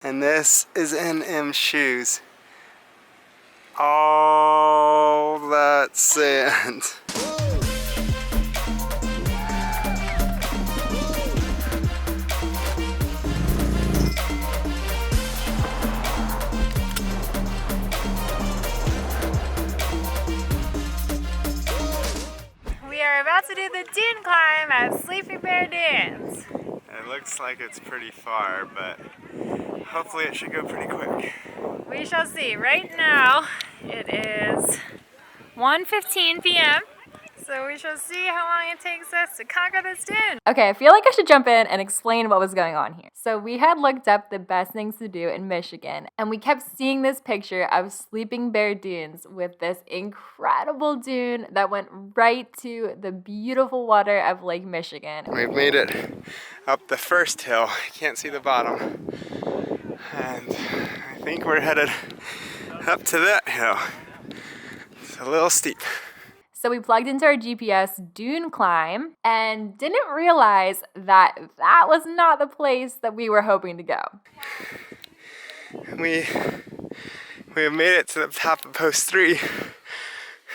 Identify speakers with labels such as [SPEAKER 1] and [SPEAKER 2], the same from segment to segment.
[SPEAKER 1] And this is NM shoes. All that sand.
[SPEAKER 2] We are about to do the dune climb at Sleeping Bear Dunes.
[SPEAKER 1] It looks like it's pretty far, but hopefully it should go pretty quick.
[SPEAKER 2] We shall see. Right now it is 1:15 p.m. So we shall see how long it takes us to conquer this dune.
[SPEAKER 3] Okay, I feel like I should jump in and explain what was going on here. So we had looked up the best things to do in Michigan, and we kept seeing this picture of Sleeping Bear Dunes with this incredible dune that went right to the beautiful water of Lake Michigan.
[SPEAKER 1] We've made it up the first hill. You can't see the bottom. And I think we're headed up to that hill. It's a little steep.
[SPEAKER 3] So we plugged into our GPS dune climb and didn't realize that that was not the place that we were hoping to go.
[SPEAKER 1] We have made it to the top of post 3.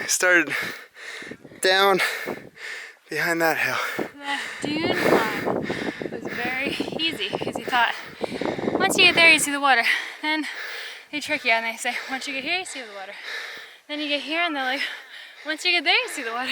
[SPEAKER 1] Started down behind that hill.
[SPEAKER 2] The dune climb was very easy because you thought, once you get there, you see the water. Then they trick you and they say, once you get here, you see the water. Then you get here and they're like, once you get there, you see the water.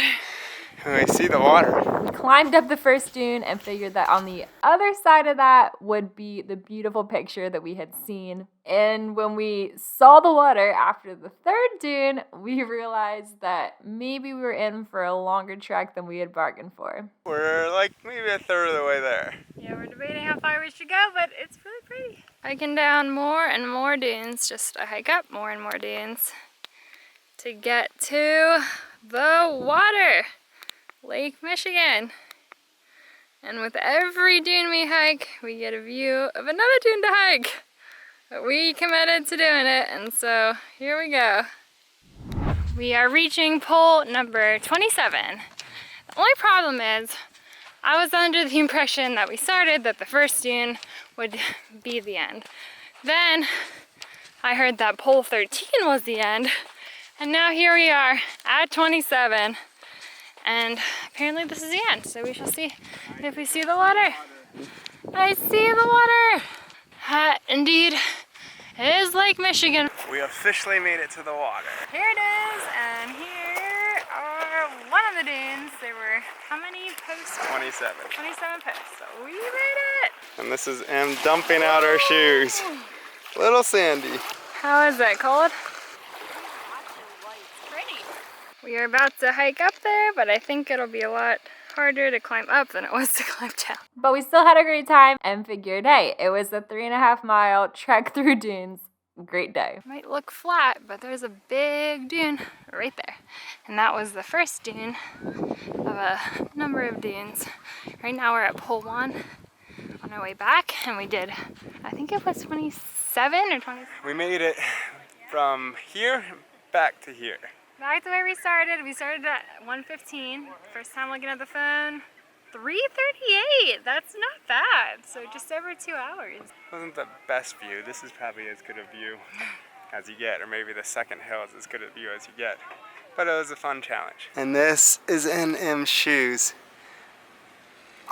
[SPEAKER 1] And we see the water.
[SPEAKER 3] We climbed up the first dune and figured that on the other side of that would be the beautiful picture that we had seen. And when we saw the water after the third dune, we realized that maybe we were in for a longer trek than we had bargained for.
[SPEAKER 1] We're like maybe a third of the way there.
[SPEAKER 2] Yeah, we're debating how far we should go, but it's really pretty. Hiking down more and more dunes, just to hike up more and more dunes to get to the water, Lake Michigan. And with every dune we hike, we get a view of another dune to hike. But we committed to doing it, and so here we go. We are reaching pole number 27. The only problem is, I was under the impression that we started that the first dune would be the end. Then I heard that pole 13 was the end, and now here we are at 27. And apparently this is the end, so we shall see if we see the water. I see the water! Indeed, it is Lake Michigan.
[SPEAKER 1] We officially made it to the water.
[SPEAKER 2] Here it is, and here are one of the dunes. There were how many posts?
[SPEAKER 1] 27.
[SPEAKER 2] 27 posts, so we made it!
[SPEAKER 1] And this is M dumping out our shoes. Little sandy.
[SPEAKER 2] How is that, cold? Pretty. We are about to hike up there, but I think it'll be a lot harder to climb up than it was to climb down.
[SPEAKER 3] But we still had a great time and figured, hey, it was a 3.5 mile trek through dunes. Great day.
[SPEAKER 2] Might look flat, but there's a big dune right there. And that was the first dune of a number of dunes. Right now we're at pole 1 on our way back, and we did, I think it was 27 or 20.
[SPEAKER 1] We made it from here back to here.
[SPEAKER 2] Back to where we started. We started at 1:15. First time looking at the phone. 3:38. That's not bad. So just over 2 hours.
[SPEAKER 1] Wasn't the best view. This is probably as good a view as you get, or maybe the second hill is as good a view as you get. But it was a fun challenge. And this is NM shoes.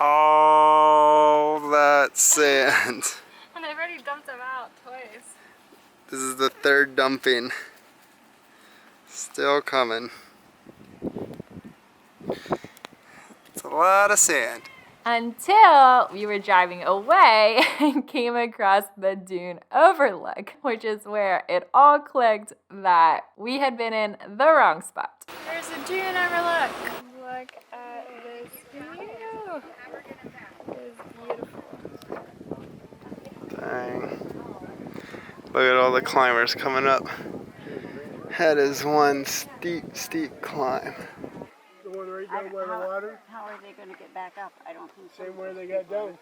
[SPEAKER 1] All that sand.
[SPEAKER 2] And I've already dumped them out twice.
[SPEAKER 1] This is the third dumping. Still coming. It's a lot of sand.
[SPEAKER 3] Until we were driving away and came across the dune overlook, which is where it all clicked that we had been in the wrong spot.
[SPEAKER 2] There's a dune overlook. Look at this view. It is beautiful.
[SPEAKER 1] Dang. Look at all the climbers coming up. That is one steep, steep climb.
[SPEAKER 4] The one right down by the water?
[SPEAKER 5] How are they going to get back up? I don't think so.
[SPEAKER 4] Same way they got down.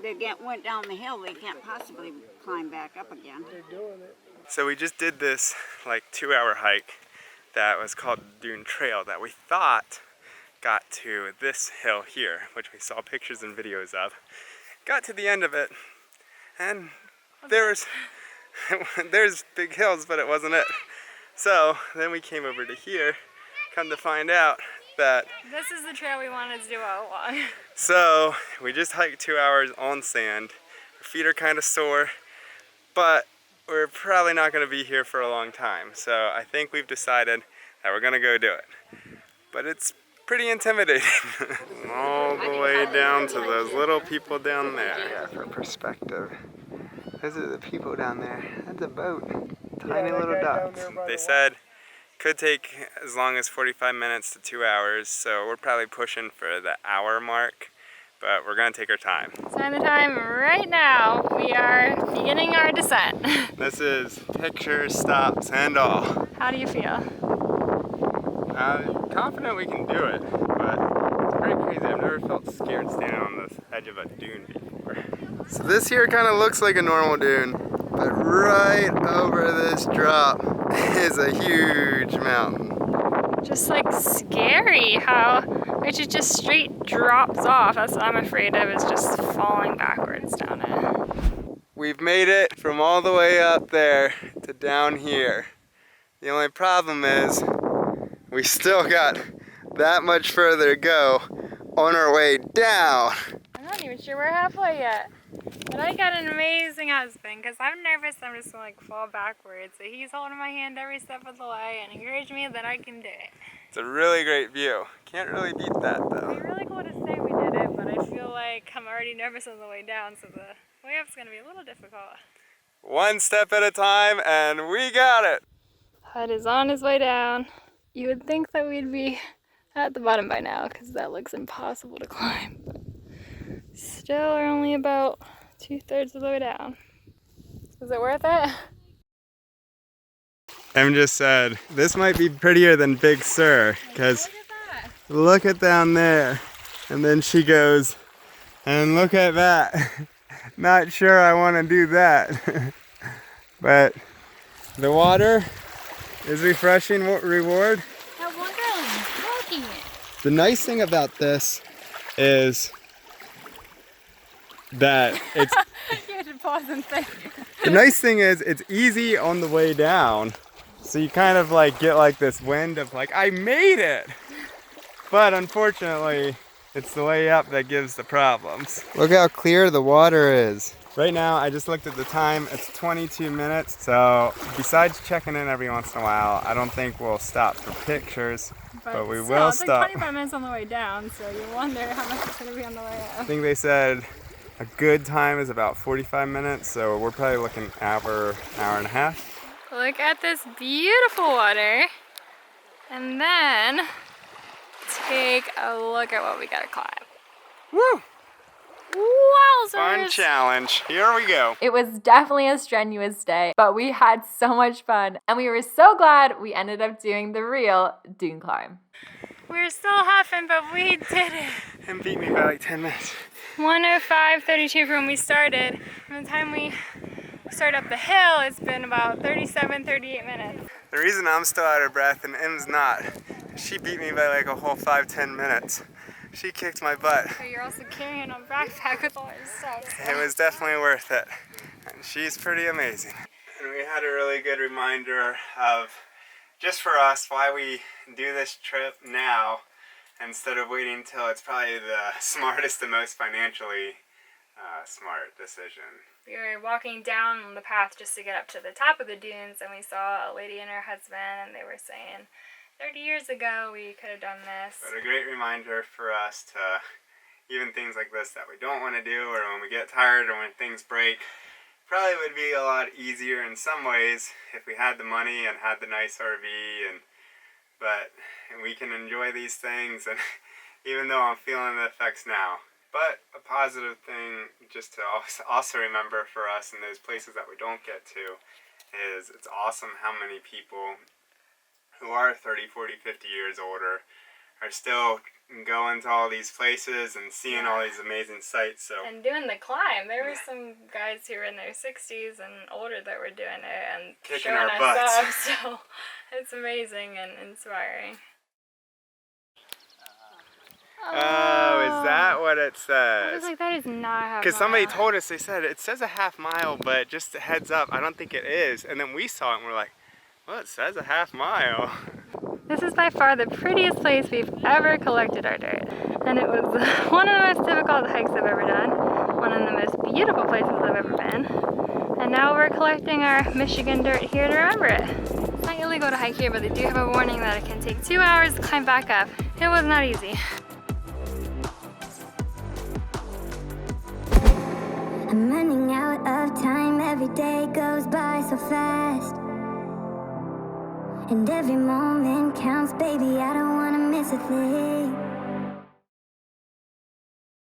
[SPEAKER 5] They went down the hill. They can't possibly climb back up again.
[SPEAKER 4] They're doing it.
[SPEAKER 1] So we just did this like 2-hour hike that was called Dune Trail that we thought got to this hill here, which we saw pictures and videos of. Got to the end of it and there's big hills, but it wasn't it. So then we came over to here, come to find out that
[SPEAKER 2] This is the trail we wanted to do all along.
[SPEAKER 1] so we just hiked 2 hours on sand. Our feet are kind of sore, but we're probably not going to be here for a long time. So I think we've decided that we're going to go do it. But it's pretty intimidating. All the way down to those little people down there. Yeah, for perspective. Those are the people down there. That's a boat. Tiny little dots. They said could take as long as 45 minutes to 2 hours, so we're probably pushing for the hour mark, but we're gonna take our time.
[SPEAKER 2] Sign the time right now. We are beginning our descent.
[SPEAKER 1] This is pictures, stops, and all.
[SPEAKER 2] How do you feel?
[SPEAKER 1] Confident we can do it, but it's pretty crazy. I've never felt scared standing on the edge of a dune before. So this here kind of looks like a normal dune, but right over this drop is a huge mountain.
[SPEAKER 2] Just like scary how it just straight drops off. That's what I'm afraid of, is just falling backwards down it.
[SPEAKER 1] We've made it from all the way up there to down here. The only problem is we still got that much further to go on our way down.
[SPEAKER 2] I'm not even sure we're halfway yet. But I got an amazing husband, because I'm nervous I'm just going to like fall backwards. So he's holding my hand every step of the way and encouraging me that I can do it.
[SPEAKER 1] It's a really great view. Can't really beat that though.
[SPEAKER 2] It'd be really cool to say we did it, but I feel like I'm already nervous on the way down, so the way up's going to be a little difficult.
[SPEAKER 1] One step at a time, and we got it.
[SPEAKER 2] Hud is on his way down. You would think that we'd be at the bottom by now, because that looks impossible to climb. But still are only about 2/3 of the way down. Is it worth it?
[SPEAKER 1] Em just said, this might be prettier than Big Sur, because look at down there. And then she goes, and look at that. Not sure I want to do that. But the water is refreshing reward.
[SPEAKER 2] That one girl is working it.
[SPEAKER 1] The nice thing about this is that it's
[SPEAKER 2] You had to pause and think.
[SPEAKER 1] the nice thing is it's easy on the way down. So you kind of like get like this wind of like, I made it. But unfortunately, it's the way up that gives the problems. Look how clear the water is. Right now, I just looked at the time. It's 22 minutes. So besides checking in every once in a while, I don't think we'll stop for pictures, but we will
[SPEAKER 2] it's
[SPEAKER 1] stop.
[SPEAKER 2] Like 25 minutes on the way down, so you wonder how much it's going to be on the way up.
[SPEAKER 1] I think they said a good time is about 45 minutes. So we're probably looking hour and a half.
[SPEAKER 2] Look at this beautiful water, and then take a look at what we gotta climb.
[SPEAKER 1] Woo!
[SPEAKER 2] Wowzers!
[SPEAKER 1] Fun challenge. Here we go.
[SPEAKER 3] It was definitely a strenuous day, but we had so much fun, and we were so glad we ended up doing the real dune climb.
[SPEAKER 2] We're still huffing, but we did it.
[SPEAKER 1] And beat me by like 10 minutes.
[SPEAKER 2] 1:05:32 from when we started. From the time we started up the hill, it's been about 37-38 minutes.
[SPEAKER 1] The reason I'm still out of breath and Em's not, she beat me by like a whole 5-10 minutes. She kicked my butt.
[SPEAKER 2] So you're also carrying a backpack with all your stuff. So.
[SPEAKER 1] It was definitely worth it. And she's pretty amazing. And we had a really good reminder of, just for us, why we do this trip now instead of waiting until it's probably the smartest and most financially smart decision.
[SPEAKER 2] We were walking down the path just to get up to the top of the dunes, and we saw a lady and her husband, and they were saying 30 years ago we could have done this.
[SPEAKER 1] But a great reminder for us to, even things like this that we don't want to do, or when we get tired or when things break, probably would be a lot easier in some ways if we had the money and had the nice RV, but we can enjoy these things, and even though I'm feeling the effects now. But a positive thing just to also remember for us in those places that we don't get to is it's awesome how many people who are 30, 40, 50 years older are still going to all these places and seeing all these amazing sights. So
[SPEAKER 2] and doing the climb. There were some guys who were in their 60s and older that were doing it and
[SPEAKER 1] kicking
[SPEAKER 2] showing
[SPEAKER 1] our
[SPEAKER 2] us
[SPEAKER 1] butts.
[SPEAKER 2] up. So it's amazing and inspiring.
[SPEAKER 1] Oh, is that what it
[SPEAKER 2] I
[SPEAKER 1] says?
[SPEAKER 2] was like, that is not half
[SPEAKER 1] Because somebody
[SPEAKER 2] mile.
[SPEAKER 1] told us, they said, it says a half mile, but just a heads up, I don't think it is. And then we saw it and we're like, well, it says a half mile.
[SPEAKER 2] This is by far the prettiest place we've ever collected our dirt. And it was one of the most difficult hikes I've ever done. One of the most beautiful places I've ever been. And now we're collecting our Michigan dirt here to remember it. It's not illegal to hike here, but they do have a warning that it can take 2 hours to climb back up. It was not easy.
[SPEAKER 6] I'm running out of time, every day goes by so fast. And every moment counts, baby, I don't wanna miss a thing.